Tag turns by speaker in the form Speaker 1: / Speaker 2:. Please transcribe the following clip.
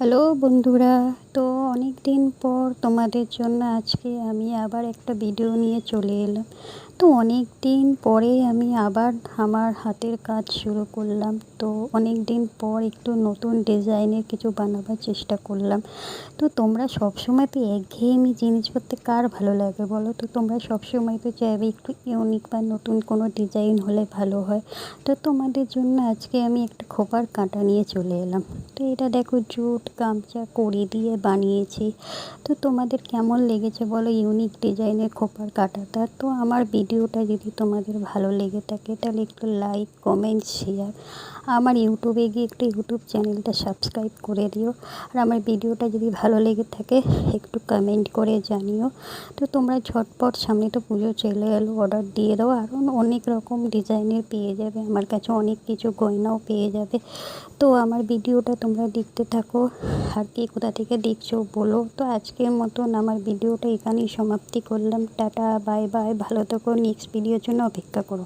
Speaker 1: Hello বন্ধুরা। তো অনেক দিন পর তোমাদের জন্য আজকে আমি আবার একটা ভিডিও নিয়ে চলে এলাম। তো অনেক দিন পরে আমি আবার আমার হাতের কাজ শুরু করলাম। তো অনেক দিন পর একটু নতুন ডিজাইনের কিছু বানাবার চেষ্টা করলাম। তো তোমরা সবসময় তো একঘেয়েমি জিনিস করতে কার ভালো লাগে বলো? তো তোমরা সবসময় তো চাইবে একটু ইউনিক বা নতুন কোনো ডিজাইন হলে ভালো হয়। তো তোমাদের জন্য আজকে আমি একটা খোপার কাঁটা নিয়ে চলে এলাম। তো এটা দেখো, জুট গামছা কড়ি দিয়ে বানিয়েছি। তো তোমাদের কেমন লেগেছে বলো ইউনিক ডিজাইনের খোপার কাঁটাটা? তো আমার ভিডিওটা যদি তোমাদের ভালো লেগে থাকে তাহলে একটু লাইক কমেন্ট শেয়ার, আমার ইউটিউবে গিয়ে একটু ইউটিউব চ্যানেলটা সাবস্ক্রাইব করে দিও। আর আমার ভিডিওটা যদি ভালো লেগে থাকে একটু কমেন্ট করে জানিও। তো তোমরা ঝটপট, সামনে তো পুজো চলে এলো, অর্ডার দিয়ে দাও। আরও অনেক রকম ডিজাইনের পেয়ে যাবে আমার কাছে, অনেক কিছু গয়নাও পেয়ে যাবে। তো আমার ভিডিওটা তোমরা দেখতে থাকো, আর কে কোথা থেকে দেখছো বলো। তো আজকের মতন আমার ভিডিওটা এখানেই সমাপ্তি করলাম। টাটা, বাই বাই, ভালো থেকো, নেক্সট ভিডিওর জন্য অপেক্ষা করো।